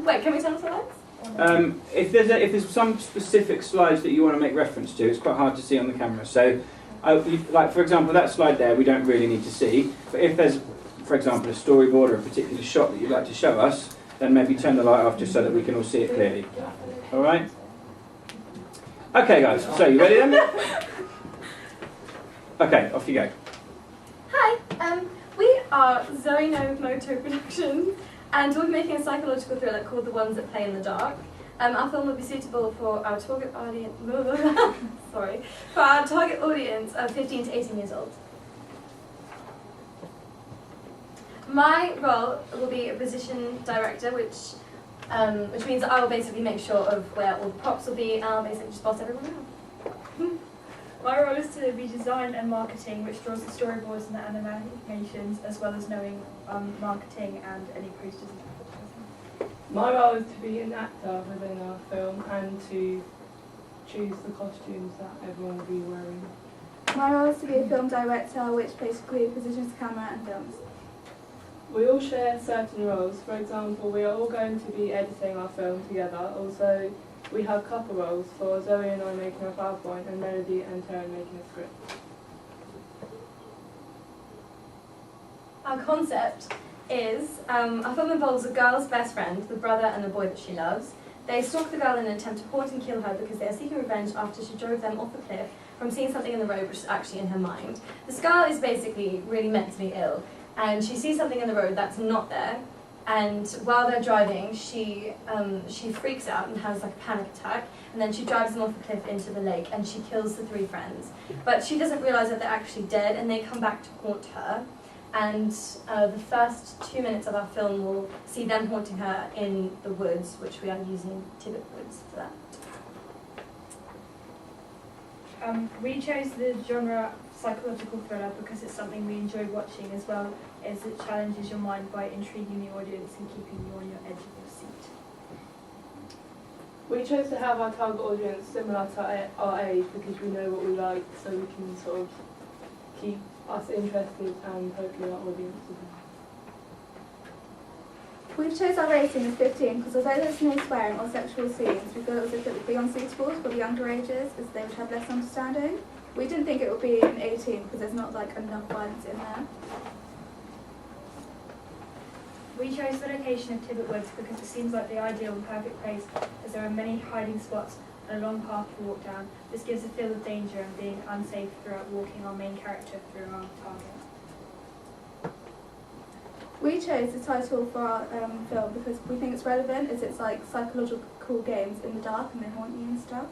Wait, can we turn off the lights? If there's some specific slides that you want to make reference to, it's quite hard to see on the camera. So, like for example, that slide there, we don't really need to see. But if there's, for example, a storyboard or a particular shot that you'd like to show us, then maybe turn the light off just so that we can all see it clearly. All right? Okay, guys. So you ready then? Okay, off you go. Hi. We are Zoe Nomoto Productions, and we're making a psychological thriller called The Ones That Play in the Dark. Our film will be suitable for our target audience. Sorry, for our target audience of 15 to 18 years old. My role will be a position director, which means that I will basically make sure of where all the props will be, and I'll basically just boss everyone around. My role is to be design and marketing, which draws the storyboards and the animations, as well as knowing marketing and any posters and advertising. My role is to be an actor within our film and to choose the costumes that everyone will be wearing. My role is to be a film director, which basically positions the camera and films. We all share certain roles. For example, we are all going to be editing our film together. Also, we have couple roles for Zoe and I making a PowerPoint and Melody and Taryn making a script. Our concept is, our film involves a girl's best friend, the brother and the boy that she loves. They stalk the girl in an attempt to haunt and kill her because they are seeking revenge after she drove them off the cliff from seeing something in the road which is actually in her mind. This girl is basically really mentally ill, and she sees something in the road that's not there, and while they're driving, she freaks out and has like a panic attack, and then she drives them off the cliff into the lake, and she kills the three friends. But she doesn't realise that they're actually dead, and they come back to haunt her. And the first 2 minutes of our film will see them haunting her in the woods, which we are using Tibbet Woods for that. We chose the genre psychological thriller because it's something we enjoy watching, as well as it challenges your mind by intriguing the audience and keeping you on your edge of your seat. We chose to have our target audience similar to our age because we know what we like, so we can sort of keep us interested and hopefully our audience as well. We've chose our rating as 15 because although there's no swearing or sexual scenes, we felt as if it would be unsuitable for the younger ages as they would have less understanding. We didn't think it would be an 18 because there's not like enough violence in there. We chose the location of Tibbet Woods because it seems like the ideal and perfect place, as there are many hiding spots and a long path to walk down. This gives a feel of danger and being unsafe throughout walking our main character through our target. We chose the title for our film because we think it's relevant, as it's like psychological games in the dark and they haunt you and stuff.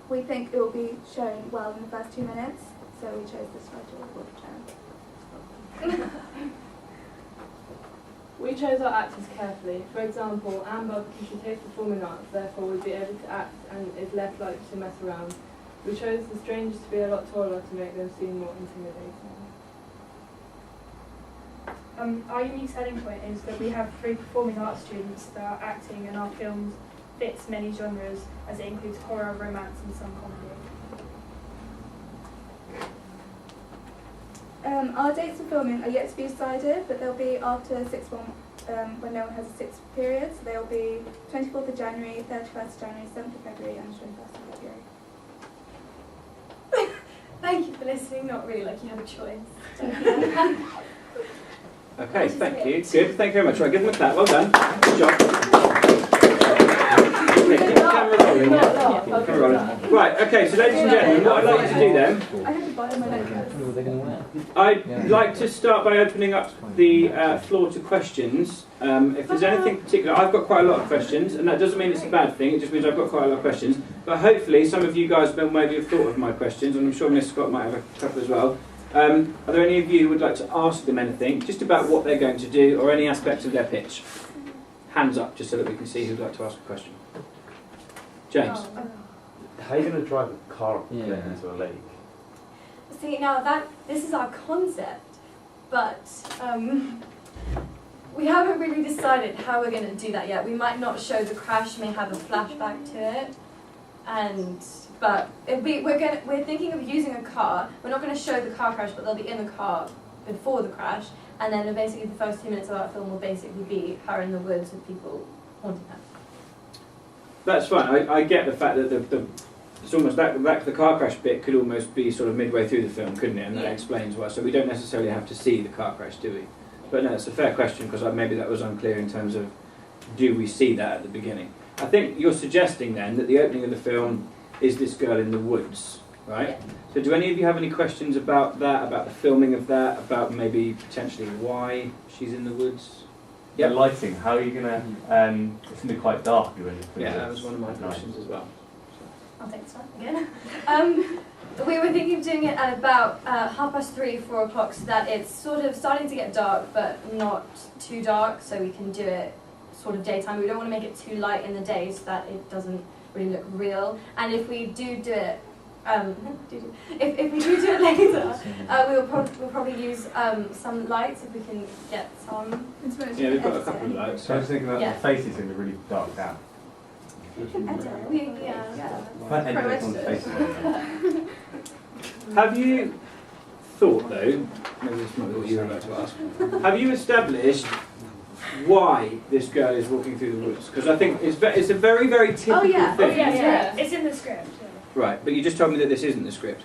We think it will be shown well in the first 2 minutes, so we chose this title for the channel. We chose our actors carefully. For example, Amber, because she takes performing arts, therefore would be able to act and is less likely to mess around. We chose the strangers to be a lot taller to make them seem more intimidating. Our unique selling point is that we have 3 performing arts students that are acting, and our film fits many genres, as it includes horror, romance and some comedy. Our dates for filming are yet to be decided, but they'll be after 6th month when no one has a 6th period. So they'll be 24th of January, 31st of January, 7th of February and 21st of February. Thank you for listening, not really like you have a choice. Okay, thank you. Good, thank you very much. Right, give them a clap. Well done. Good job. Okay, keep the camera rolling. Camera rolling. Right, okay, so ladies and gentlemen, what I'd like you to do then, I have to buy my notebook. I'd like to start by opening up the floor to questions. If there's anything particular, I've got quite a lot of questions, and that doesn't mean it's a bad thing, it just means I've got quite a lot of questions. But hopefully some of you guys maybe have thought of my questions, and I'm sure Miss Scott might have a couple as well. Are there any of you who would like to ask them anything, just about what they're going to do, or any aspects of their pitch? Hands up, just so that we can see who'd like to ask a question. James. How are you going to drive a car into a lake? See, now this is our concept, but we haven't really decided how we're going to do that yet. We might not show the crash, may have a flashback to it, but we're thinking of using a car. We're not going to show the car crash, but they'll be in the car before the crash, and then basically the first 2 minutes of our film will basically be her in the woods with people haunting her. That's fine. I get the fact that the it's almost that the car crash bit could almost be sort of midway through the film, couldn't it? And that Yeah. explains why. So we don't necessarily have to see the car crash, do we? But no, it's a fair question because maybe that was unclear in terms of do we see that at the beginning. I think you're suggesting then that the opening of the film is this girl in the woods, right? Yeah. So do any of you have any questions about that, about the filming of that, about maybe potentially why she's in the woods? The lighting, how are you going to... it's going to be quite dark when you put Yeah, it that was one of my at night. questions as well. I'll take this one again. We were thinking of doing it at about 3:30, 4 o'clock, so that it's sort of starting to get dark, but not too dark, so we can do it sort of daytime. We don't want to make it too light in the day so that it doesn't really look real. And if we do it, if we do it later, we'll probably use some lights if we can get some. Yeah, we've got a couple of lights. So I was thinking that Yeah. the faces are going to be really dark down. Yeah. Quite edit on the faces. Have you thought, though, maybe this might be what you were about to ask, have you established why this girl is walking through the woods? Because I think it's a very, very typical yeah. thing. Yeah. It's in the script. Right, but you just told me that this isn't the script.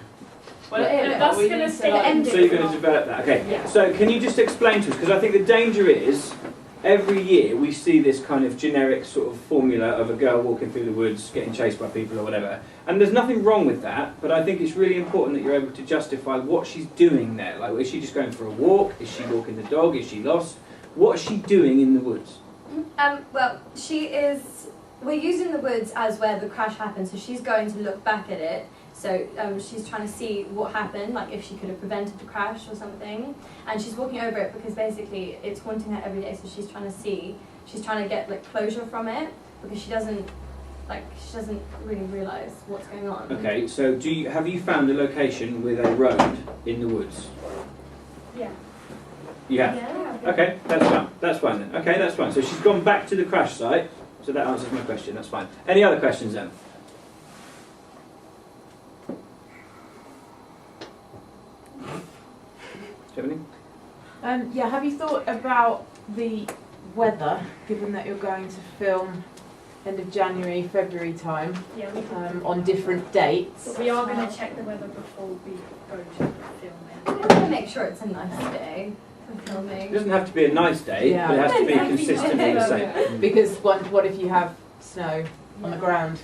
Well, That's we going to need stay like- ending. So you're going to develop that. Okay, Yeah. so can you just explain to us, because I think the danger is, every year we see this kind of generic sort of formula of a girl walking through the woods, getting chased by people or whatever. And there's nothing wrong with that, but I think it's really important that you're able to justify what she's doing there. Like, is she just going for a walk? Is she walking the dog? Is she lost? What is she doing in the woods? Well, we're using the woods as where the crash happened, so she's going to look back at it. So she's trying to see what happened, like if she could have prevented the crash or something. And she's walking over it because basically it's haunting her every day, so she's trying to get like closure from it, because she doesn't really realise what's going on. Okay, so have you found a location with a road in the woods? Yeah. Yeah. Yeah. Okay, that's fine then. Okay, that's fine. So she's gone back to the crash site, so that answers my question, that's fine. Any other questions then? Do you have any? Yeah, have you thought about the weather, given that you're going to film end of January, February time, Yeah, we can. on different dates? But we are going to check the weather before we go to film We it. want to make sure it's a nice day for It filming. doesn't have to be a nice day, Yeah. but it has to be Yeah. consistently the same. Because what if you have snow on the ground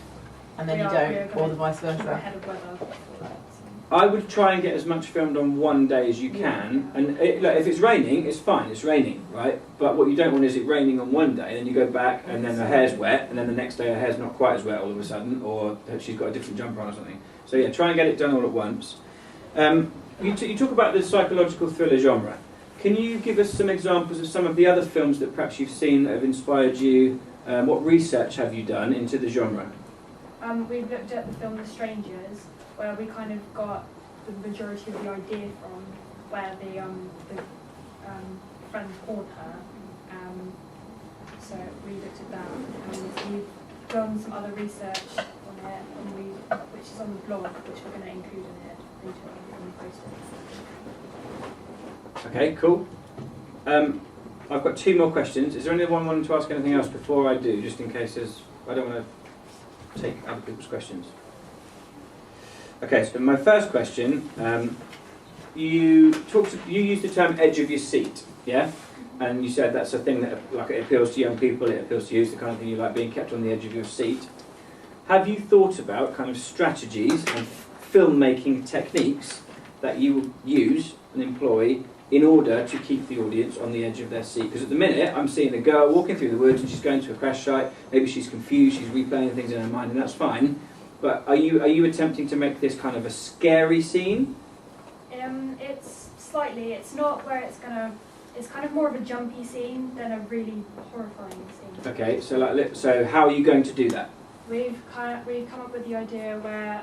and then We you are don't, or gonna the vice keep versa? ahead of weather before that, so. I would try and get as much filmed on one day as you can, and look, if it's raining, it's fine, it's raining, right? But what you don't want is it raining on one day, and then you go back, and then her hair's wet, and then the next day her hair's not quite as wet all of a sudden, or she's got a different jumper on or something. So yeah, try and get it done all at once. You talk about the psychological thriller genre. Can you give us some examples of some of the other films that perhaps you've seen that have inspired you? What research have you done into the genre? We've looked at the film The Strangers, where we kind of got the majority of the idea from, where the friend called her. So we looked at that, and we've done some other research on it, which is on the blog, which we're going to include in it later when we post it. Okay, cool. I've got two more questions. Is there anyone wanting to ask anything else before I do, just in case I don't want to take other people's questions? Okay, so my first question, you used the term edge of your seat, yeah? And you said that's a thing that it appeals to young people, it appeals to you, it's the kind of thing you like, being kept on the edge of your seat. Have you thought about kind of strategies and filmmaking techniques that you will use and employ in order to keep the audience on the edge of their seat? Because at the minute, I'm seeing a girl walking through the woods and she's going to a crash site, maybe she's confused, she's replaying things in her mind, and that's fine. But are you attempting to make this kind of a scary scene? It's slightly. It's not where it's gonna. It's kind of more of a jumpy scene than a really horrifying scene. Okay, so how are you going to do that? We've come up with the idea where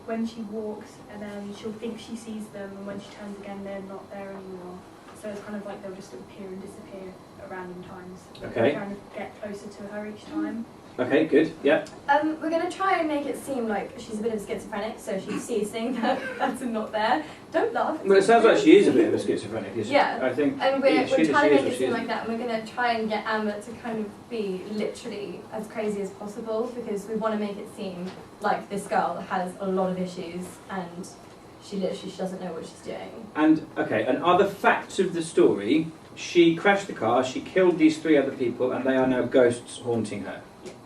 when she walks, and then she'll think she sees them, and when she turns again, they're not there anymore. So it's kind of like they'll just appear and disappear at random times. Okay. We're trying to get closer to her each time. Okay, good. Yeah. We're going to try and make it seem like she's a bit of a schizophrenic, so she sees things that that's not there. Don't laugh. Well, it sounds like she is a bit of a schizophrenic. Yeah. I think. And we're she trying to is make what it she seem is. like that, and we're going to try and get Amber to kind of be literally as crazy as possible, because we want to make it seem like this girl has a lot of issues and she doesn't know what she's doing. And okay, and are the facts of the story? She crashed the car. She killed these 3 other people, and they are now ghosts haunting her.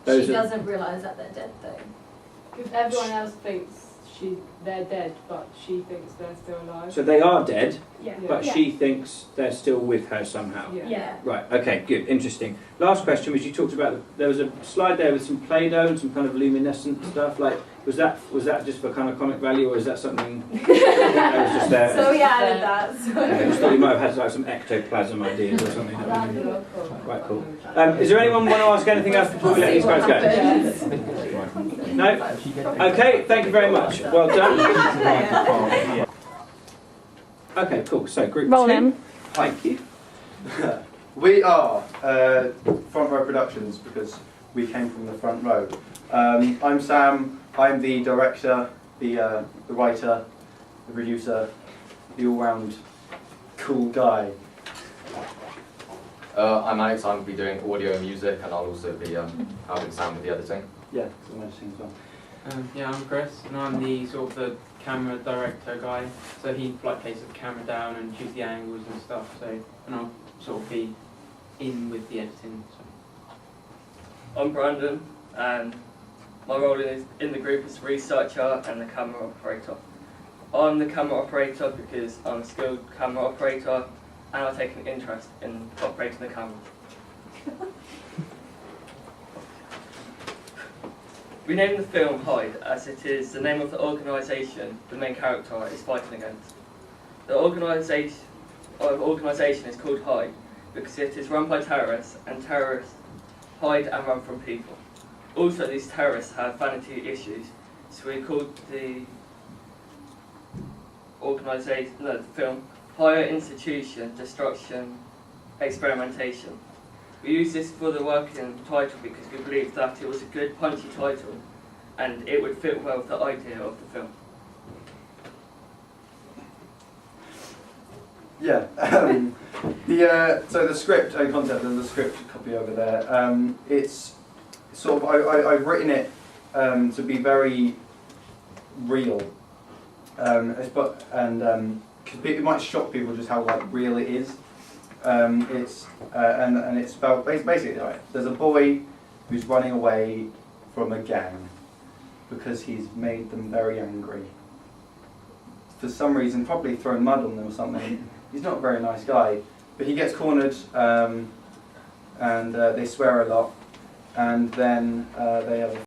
Those She are- doesn't realise that they're dead though. Because everyone else thinks they're dead, but she thinks they're still alive. So they are dead, Yeah. but she thinks they're still with her somehow. Yeah. Right, okay, good, interesting. Last question was, you talked about, there was a slide there with some Play-Doh and some kind of luminescent stuff, like, was that just for kind of comic value, or is that something that was just there? So we added that. So. I just thought you might have had like some ectoplasm ideas or something. Right, cool. Is there anyone want to ask anything else before we let these guys go? No? Okay, thank you very much. Well done. Okay, cool. So, group 2. Thank you. We are Front Row Productions because we came from the front row. I'm Sam. I'm the director, the writer, the producer, the all-round cool guy. I'm Alex. I'll be doing audio and music, and I'll also be helping Sam with the editing. Yeah, so I'm editing as well. Yeah, I'm Chris, and I'm the sort of the camera director guy. So he like places the camera down and shoots the angles and stuff. So, and I'll sort of be in with the editing. So. I'm Brandon, and my role in the group is researcher and the camera operator. I'm the camera operator because I'm a skilled camera operator, and I take an interest in operating the camera. We named the film Hyde as it is the name of the organisation the main character is fighting against. The organisation is called Hyde because it is run by terrorists, and terrorists hide and run from people. Also, these terrorists have vanity issues, so we called the film Higher Institution Destruction Experimentation. We used this for the working title because we believed that it was a good punchy title and it would fit well with the idea of the film. Yeah. So the script and concept of the script copy over there. It's sort of I've written it to be very real, but cause it might shock people just how like real it is. And it's about basically right, there's a boy who's running away from a gang because he's made them very angry. For some reason, probably thrown mud on them or something. He's not a very nice guy, but he gets cornered, and they swear a lot, and then they have a